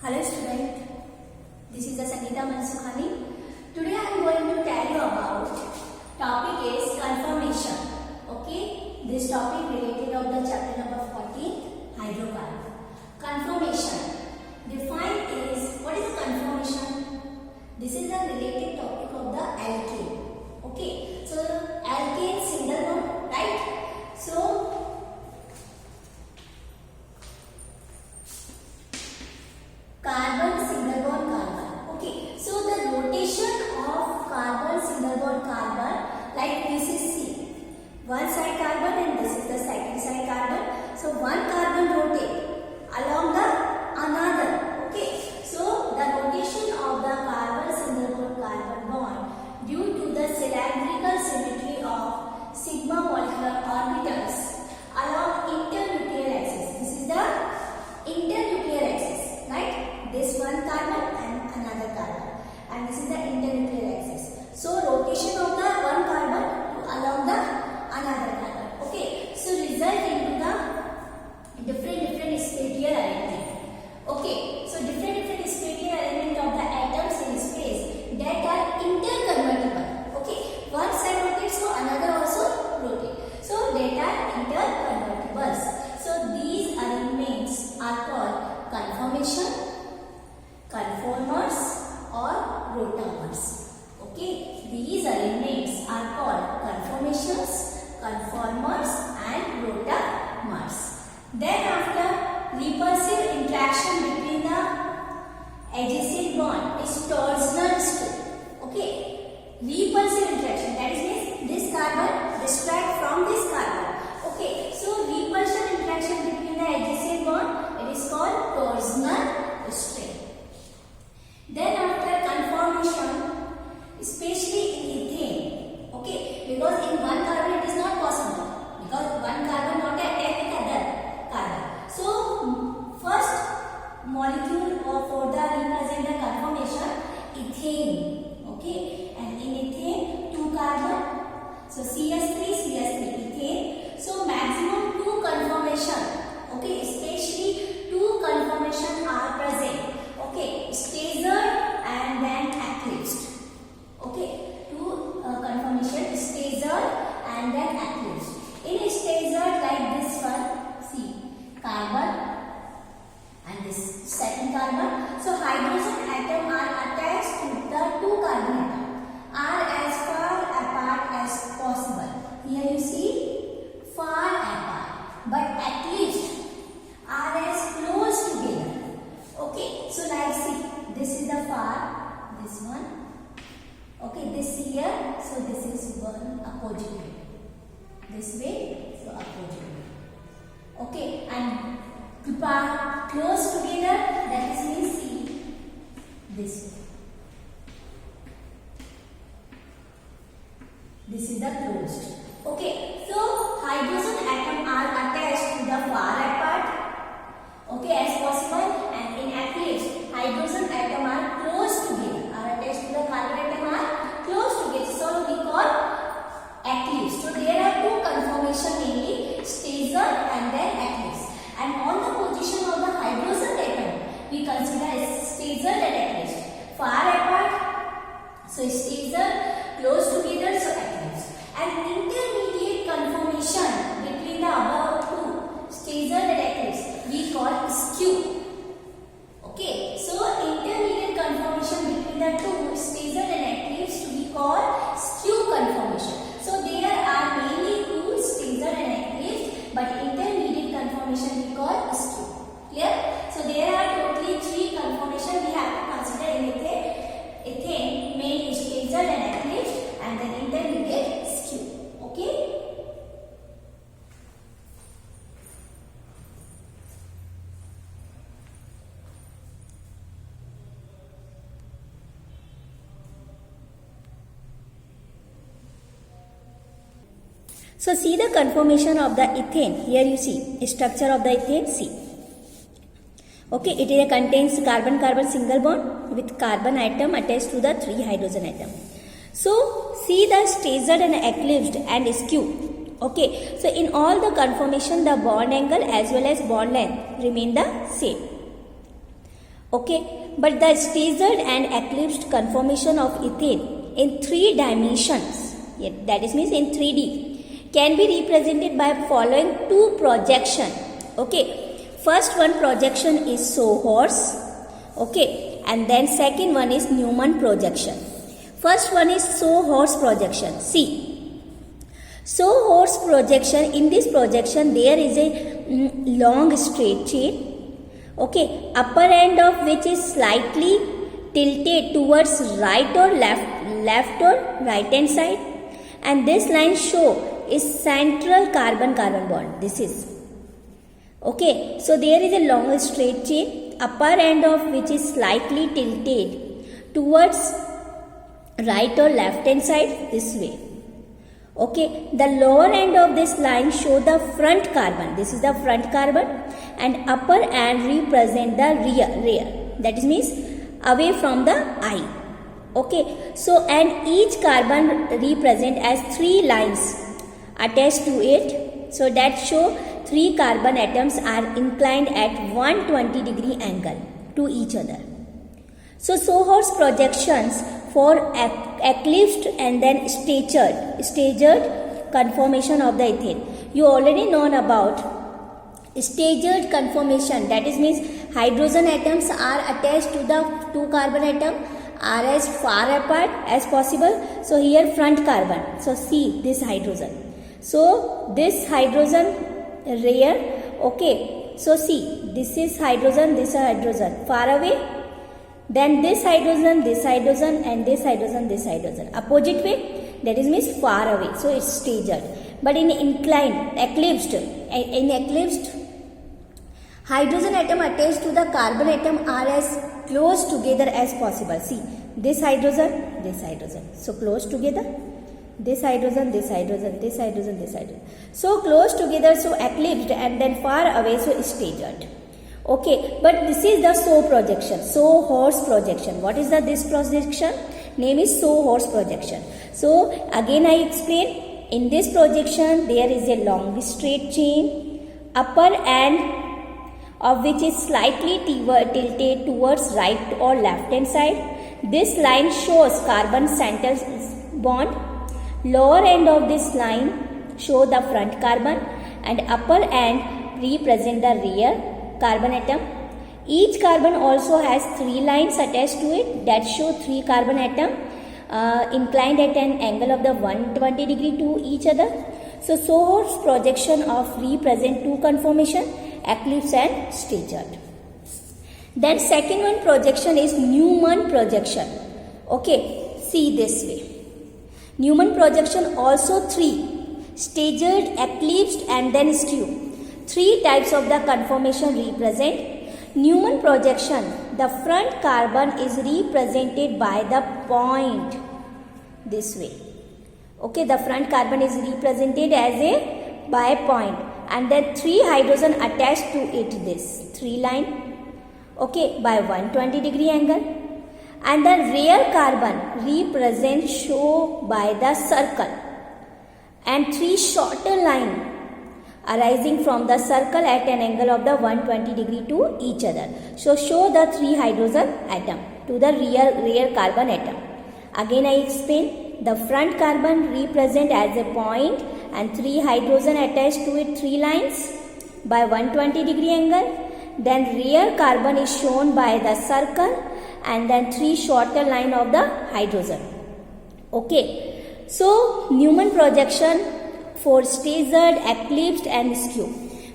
Hello student, this is Sangeeta Mansukhani. Today I am going to tell you about topic is conformation. Okay, this topic related of the chapter number 14 hydrocarbon. Conformation defined is, what is conformation? This is the related topic of the alkane. Okay, so alkane single bond, right? So carbon single bond carbon. Okay, so the rotation of carbon single bond carbon, like this is C, one side carbon and this is the second side carbon. So one carbon rotate along the another. Okay, so the rotation of the carbon single bond carbon bond due to the cylindrical symmetry of sigma molecular orbitals along internuclear axis. This is the internuclear axis, right? This one carbon and another carbon, and this is the internuclear axis. So rotation of the one carbon along the another carbon. Okay, so result into the different spatial arrangement. Okay, so different spatial arrangement of the atoms in space that are interconvertible. Okay, one side rotates, so another also rotate. So that are interconvertibles. So these arrangements are called conformation, conformers or rotamers. Okay, these arrangements are called conformations, conformers and rotamers. Then after, repulsive interaction between the adjacent bond is torsional state. Okay, repulsive interaction, that is means this carbon distract from this carbon. Okay, so repulsion interaction between the adjacent bond, it is called torsional state. Then after, conformation, especially in ethane. Okay, because in one carbon it is not possible, because one carbon not attached with other carbon. So first molecule for the represent the conformation, ethane. Okay, and in ethane two carbon, so CH3 ethane. So maximum two conformation. Okay, especially two conformation are present. Okay, stagered and then eclipsed. Okay, two conformation, stagered and then eclipsed. In stagered, like this one, see, carbon and this second carbon. So hydrogen atom are attached to the two carbon atom, are as far apart as possible. Here you see, far apart, but eclipsed are as close together. Okay, so like see, this is the far, this one. Okay, this here, so this is one opposite way. This way, so opposite way. Okay, and close together, that is means see, this way. This is the closed. Okay, so hydrogen atom are attached to the far apart. Okay, as possible, and in eclipse, hydrogen atom are close together, are attached to the carbon atom are close together. So we call eclipse. So there are two conformation, mainly stagered and then eclipse. And on the position of the hydrogen atom, we consider as stagered and eclipse. Far apart, so stagered, close together, so eclipse. And intermediate conformation between the above two, stagered and eclipse, we call skew. Okay, so intermediate conformation between the two, stagered and eclipsed, we call skew conformation. So there are mainly two, stagered and eclipsed, but intermediate conformation we call skew. Clear? So there are totally three conformation we have to consider in ethane. Ethane, mainly stagered and eclipsed, and then intermediate skew. Okay? So see the conformation of the ethane. Here you see structure of the ethane. See. Okay, it contains carbon-carbon single bond with carbon atom attached to the 3 hydrogen atom. So see the stagered and eclipsed and skew. Okay, so in all the conformation, the bond angle as well as bond length remain the same. Okay, but the staggered and eclipsed conformation of ethane in 3 dimensions, that is means in 3D, can be represented by following 2 projection. Okay, first one projection is Sohor's, okay, and then second one is Newman projection. First one is Sohor's projection. See, Sohor's projection, in this projection there is a long straight chain, okay, upper end of which is slightly tilted towards right or left or right hand side, and this line show is central carbon-carbon bond. This is okay. So there is a long straight chain, upper end of which is slightly tilted towards right or left hand side this way. Okay, the lower end of this line show the front carbon. This is the front carbon, and upper end represent the rear. That is means away from the eye. Okay, so and each carbon represent as 3 lines attached to it. So that show 3 carbon atoms are inclined at 120-degree angle to each other. So Sohor's projections for eclipsed and then staggered conformation of the ethane. You already known about staggered conformation, that is means hydrogen atoms are attached to the 2 carbon atom are as far apart as possible. So here front carbon. So see this hydrogen. So this hydrogen rear. Okay. So see this is hydrogen, this is hydrogen far away. Then this hydrogen, and this hydrogen. Opposite way, that is means far away. So it's staggered. But in inclined, eclipsed, hydrogen atom attached to the carbon atom are as close together as possible. See, this hydrogen. So close together. This hydrogen. So close together, so eclipsed, and then far away, so staggered. Okay, but this is the Sohor's projection. What is this projection? Name is Sohor's projection. So again I explain, in this projection there is a long straight chain, upper end of which is slightly tilted towards right or left hand side. This line shows carbon center bond. Lower end of this line show the front carbon, and upper end represent the rear carbon atom. Each carbon also has 3 lines attached to it that show 3 carbon atom inclined at an angle of the 120-degree to each other. So Sohor's projection of represent 2 conformation, eclipse and staggered. Then second one projection is Newman projection. Okay, see this way. Newman projection also 3, staggered, eclipsed and then skew. 3 types of the conformation represent. Newman projection, the front carbon is represented by the point this way. Okay, the front carbon is represented as by a point, and then 3 hydrogen attached to it, this 3 line, okay, by 120-degree angle. And the rear carbon represent show by the circle, and 3 shorter line arising from the circle at an angle of the 120-degree to each other. So show the 3 hydrogen atom to the rear carbon atom. Again I explain, the front carbon represent as a point and 3 hydrogen attached to it, 3 lines by 120-degree angle. Then rear carbon is shown by the circle, and then 3 shorter line of the hydrogen. Okay, so Newman projection for staggered, eclipsed and skew.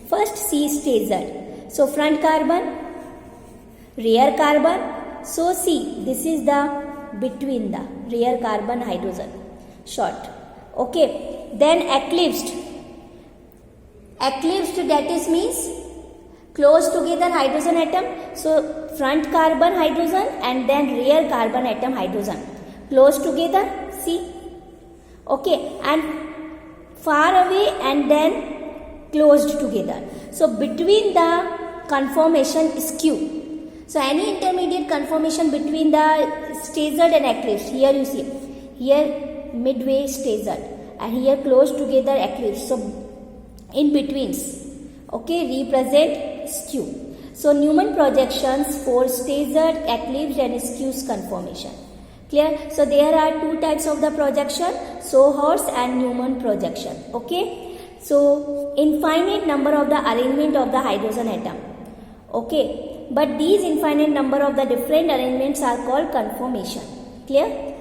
First see staggered. So front carbon, rear carbon. So see, this is the between the rear carbon hydrogen, short. Okay, then eclipsed. Eclipsed, that is means close together hydrogen atom. So front carbon hydrogen and then rear carbon atom hydrogen close together. See, okay, and far away and then closed together. So between the conformation skew. So any intermediate conformation between the staggered and eclipsed. Here you see, here midway staggered and here close together eclipsed. So in betweens, okay, represent skew. So Newman projections for staggered, eclipsed and skew conformation. Clear? So there are two types of the projection, Sohorst and Newman projection. Okay. So infinite number of the arrangement of the hydrogen atom. Okay. But these infinite number of the different arrangements are called conformation. Clear?